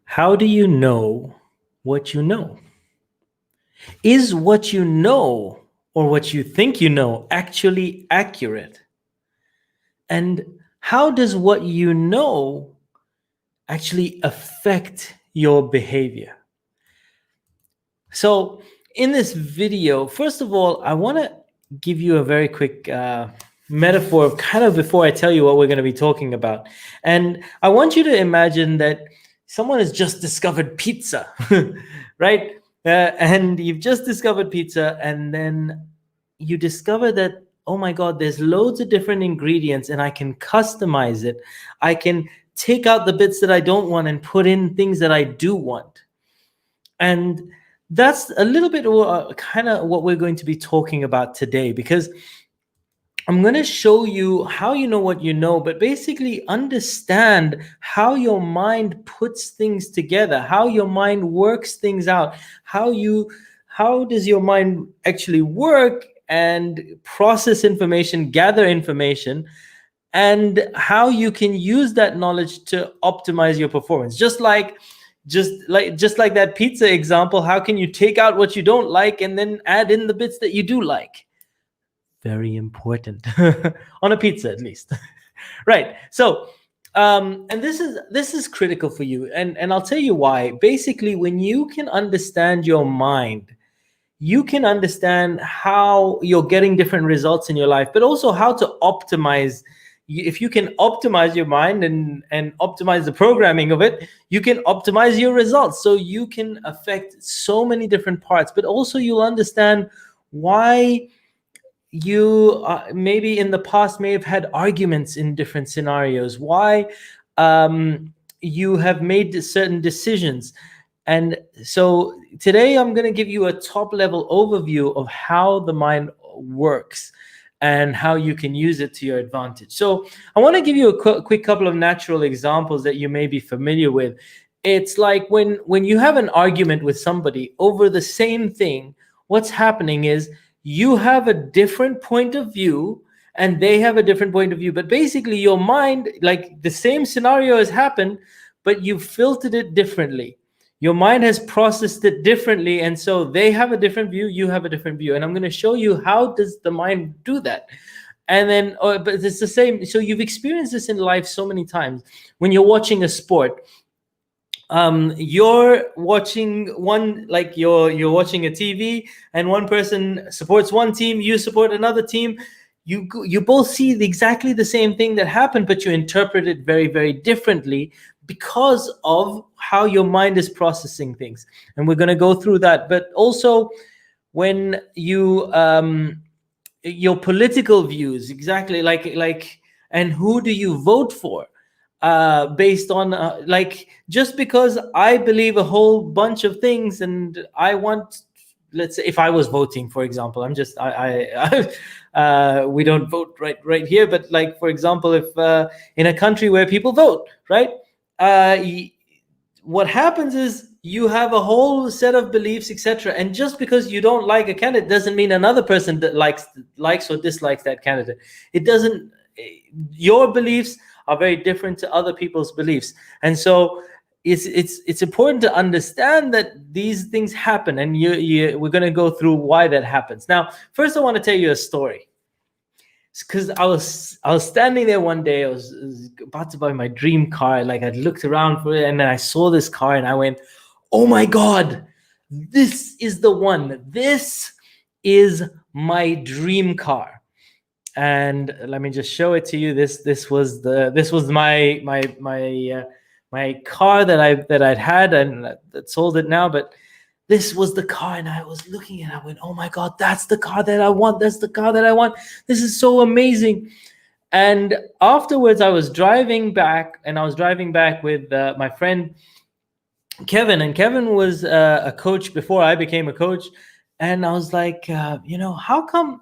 How do you know what you know? Is what you know or what you think you know actually accurate? And how does what you know actually affect your behavior? So, in this video, first of all, I want to give you a very quick metaphor of kind of before I tell you what we're going to be talking about. And I want you to imagine that someone has just discovered pizza, right? And you've just discovered pizza, and then you discover that, oh my God, there's loads of different ingredients, and I can customize it. I can take out the bits that I don't want and put in things that I do want. And that's a little bit kind of what we're going to be talking about today, because I'm going to show you how you know what you know, but basically understand how your mind puts things together, how your mind works things out, how does your mind actually work and process information, gather information, and how you can use that knowledge to optimize your performance. Just like that pizza example, how can you take out what you don't like and then add in the bits that you do like? Very important on a pizza, at least. Right. So and this is critical for you, and I'll tell you why. Basically, when you can understand your mind, you can understand how you're getting different results in your life, but also how to optimize. If you can optimize your mind and optimize the programming of it, you can optimize your results. So you can affect so many different parts, but also you'll understand why you maybe in the past may have had arguments in different scenarios, why you have made certain decisions. And so today I'm going to give you a top level overview of how the mind works and how you can use it to your advantage. So I want to give you a quick couple of natural examples that you may be familiar with. It's like when you have an argument with somebody over the same thing, what's happening is you have a different point of view and they have a different point of view. But basically your mind, like the same scenario has happened, but you filtered it differently. Your mind has processed it differently, and so they have a different view, you have a different view, and I'm going to show you how does the mind do that. And then but it's the same. So you've experienced this in life so many times. When you're watching a sport, you're watching one, like you're watching a TV, and one person supports one team, you support another team. You both see exactly the same thing that happened, but you interpret it very, very differently because of how your mind is processing things. And we're going to go through that. But also when you your political views, exactly, like and who do you vote for, based on like, just because I believe a whole bunch of things and I want, let's say if I was voting, for example, I'm just we don't vote right here, but like, for example, if in a country where people vote, right, what happens is you have a whole set of beliefs, etc. And just because you don't like a candidate doesn't mean another person that likes or dislikes that candidate. It doesn't. Your beliefs are very different to other people's beliefs, and so it's important to understand that these things happen, and we're going to go through why that happens. Now, first, I want to tell you a story, because I was standing there one day. I was about to buy my dream car. Like, I looked around for it, and then I saw this car, and I went, "Oh my God, this is the one. This is my dream car." And let me just show it to you. This was my car that I'd had, and that sold it now, but this was the car, and I was looking at it. I went, "Oh my God, that's the car that I want. That's the car that I want. This is so amazing." And afterwards, I was driving back, with my friend Kevin, and Kevin was a coach before I became a coach. And I was like, how come,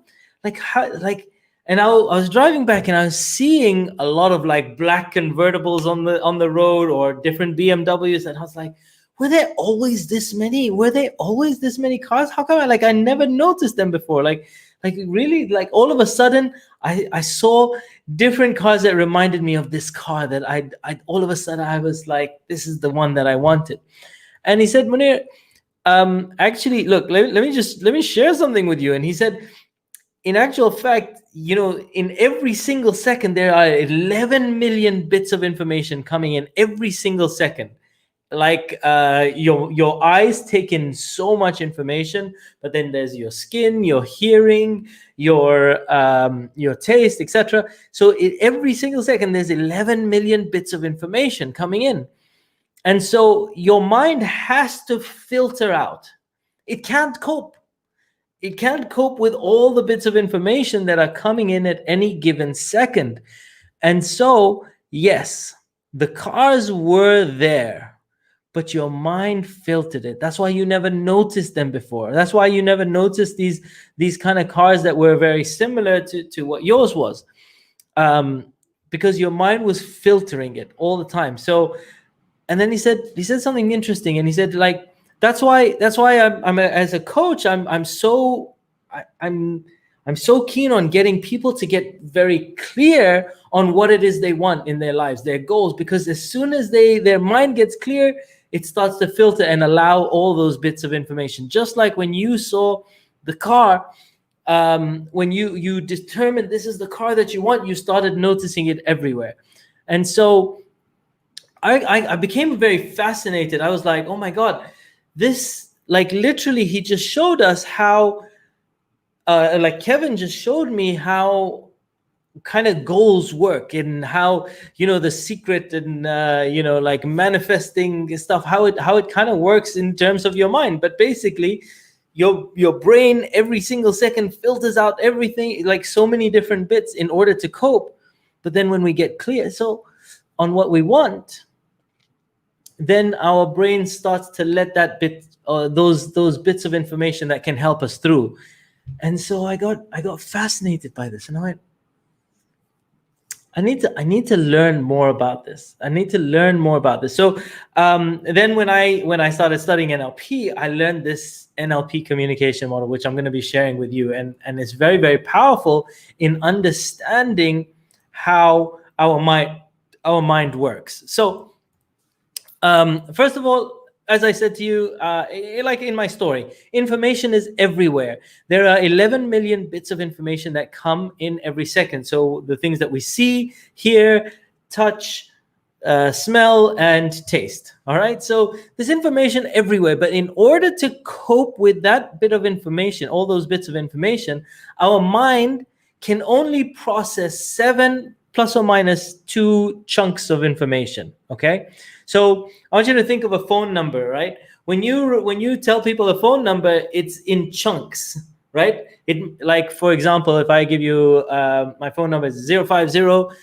and I was driving back, and I was seeing a lot of like black convertibles on the road, or different BMWs, and I was like, were there always this many? Were there always this many cars? How come I never noticed them before? Like Like really, like all of a sudden, I saw different cars that reminded me of this car that I all of a sudden I was like, this is the one that I wanted. And he said, Muneer, actually, look, let me share something with you. And he said, in actual fact, in every single second, there are 11 million bits of information coming in every single second. Like your eyes take in so much information, but then there's your skin, your hearing, your taste, etc. So every single second, there's 11 million bits of information coming in. And so your mind has to filter out. It can't cope. It can't cope with all the bits of information that are coming in at any given second. And so, yes, the cars were there, but your mind filtered it. That's why you never noticed them before. That's why you never noticed these kind of cars that were very similar to what yours was, because your mind was filtering it all the time. So, and then he said something interesting, and he said, like, that's why I'm as a coach, I'm so keen on getting people to get very clear on what it is they want in their lives, their goals, because as soon as their mind gets clear, it starts to filter and allow all those bits of information. Just like when you saw the car, when you determined this is the car that you want, you started noticing it everywhere. And so I became very fascinated. I was like, oh my God, this, like, literally, he just showed us how, like Kevin just showed me how kind of goals work, and how, the secret, and like manifesting stuff, how it kind of works in terms of your mind. But basically, your brain every single second filters out everything, like so many different bits, in order to cope. But then when we get clear on what we want, then our brain starts to let that bit, those bits of information that can help us through. And so I got fascinated by this, and I went, I need to learn more about this. I need to learn more about this. So then when I started studying NLP, I learned this NLP communication model, which I'm going to be sharing with you, and it's very, very powerful in understanding how our mind works. So first of all, as I said to you, like in my story, information is everywhere. There are 11 million bits of information that come in every second. So the things that we see, hear, touch, smell, and taste. All right. So there's information everywhere. But in order to cope with that bit of information, all those bits of information, our mind can only process 7 plus or minus 2 chunks of information. Okay. So I want you to think of a phone number, right? When you tell people a phone number, it's in chunks, right? It, like, for example, if I give you my phone number is 050,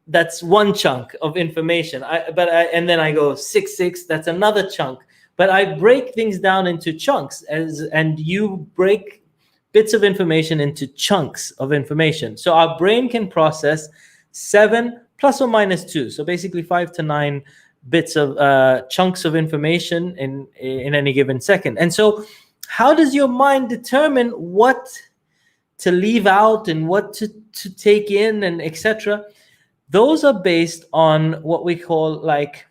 that's one chunk of information. And then I go 66, that's another chunk. But I break things down into chunks, and you break bits of information into chunks of information. So our brain can process 7 plus or minus 2. So basically 5 to 9 bits of chunks of information in any given second. And so how does your mind determine what to leave out and what to take in, and etc.? Those are based on what we call, like,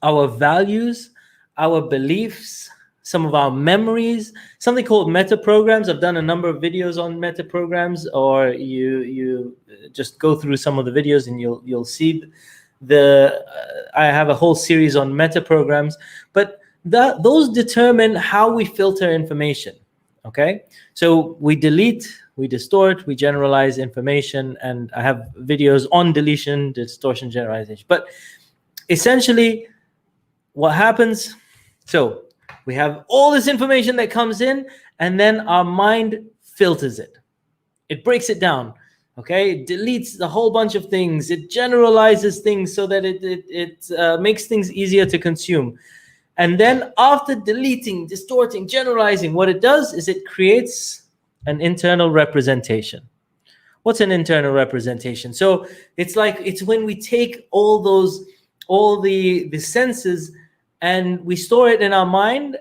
our values, our beliefs, some of our memories, something called meta programs. I've done a number of videos on meta programs, or you just go through some of the videos and you'll see I have a whole series on meta programs. But those determine how we filter information. Okay, so we delete, we distort, we generalize information, and I have videos on deletion, distortion, generalization. But essentially, what happens? So we have all this information that comes in, and then our mind filters it. It breaks it down. Okay, it deletes a whole bunch of things. It generalizes things so that it makes things easier to consume. And then after deleting, distorting, generalizing, what it does is it creates an internal representation. What's an internal representation? So it's when we take all the senses and we store it in our mind.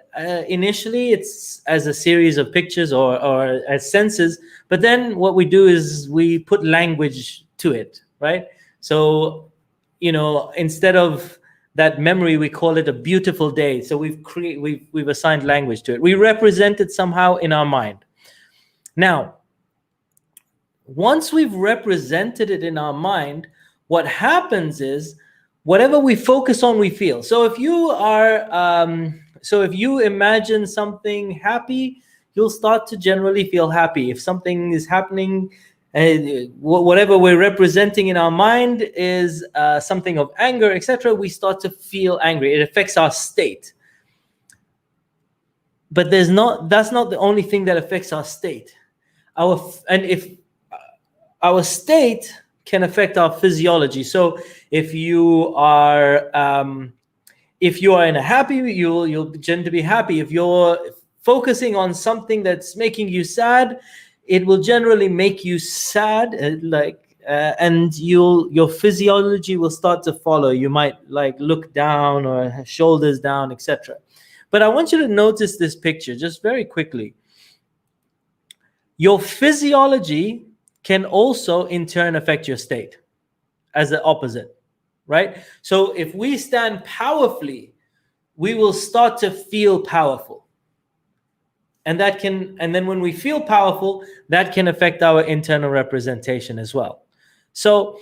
Initially, it's as a series of pictures or as senses, but then what we do is we put language to it, right? So, instead of that memory, we call it a beautiful day. So we've assigned language to it. We represent it somehow in our mind. Now, once we've represented it in our mind, what happens is whatever we focus on, we feel. So if you imagine something happy, you'll start to generally feel happy. If something is happening, whatever we're representing in our mind is something of anger, etc., we start to feel angry. It affects our state. But that's not the only thing that affects our state. If our state can affect our physiology. So if you are in a happy, you'll tend to be happy. If you're focusing on something that's making you sad, it will generally make you sad, and your physiology will start to follow. You might look down or shoulders down, etc. But I want you to notice this picture just very quickly. Your physiology can also in turn affect your state as the opposite, right? So if we stand powerfully, we will start to feel powerful. And then when we feel powerful, that can affect our internal representation as well. So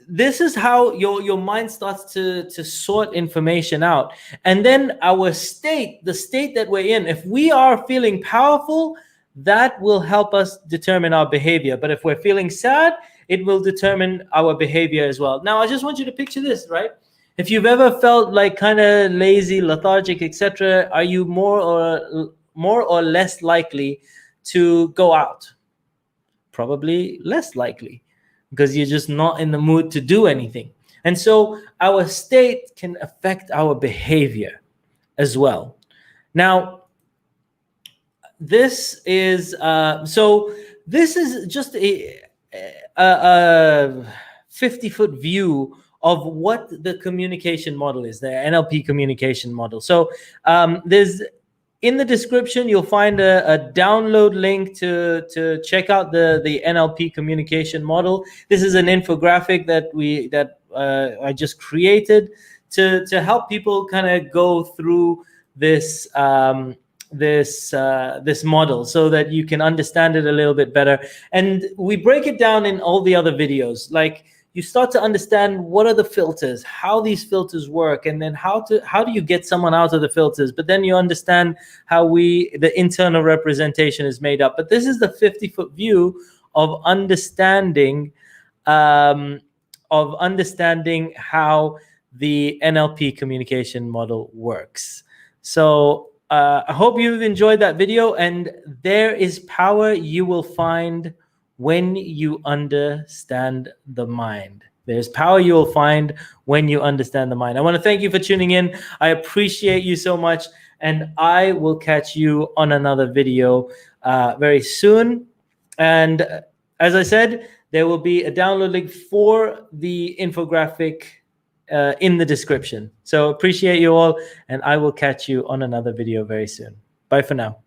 this is how your mind starts to sort information out. And then our state, the state that we're in, if we are feeling powerful, that will help us determine our behavior. But if we're feeling sad, it will determine our behavior as well. Now, I just want you to picture this, right? If you've ever felt kind of lazy, lethargic, etc., are you more or less likely to go out? Probably less likely, because you're just not in the mood to do anything. And so our state can affect our behavior as well. Now, this is just a 50-foot view of what the communication model is, the NLP communication model. So there's in the description, you'll find a download link to check out the NLP communication model. This is an infographic that I just created to help people kind of go through this this model so that you can understand it a little bit better. And we break it down in all the other videos. Like, you start to understand what are the filters, how these filters work, and then how do you get someone out of the filters. But then you understand how the internal representation is made up. But this is the 50-foot view of understanding how the NLP communication model works. So I hope you've enjoyed that video, and there is power you will find when you understand the mind. There's power you will find when you understand the mind. I want to thank you for tuning in. I appreciate you so much, and I will catch you on another video very soon. And as I said, there will be a download link for the infographic in the description. So appreciate you all, and I will catch you on another video very soon. Bye for now.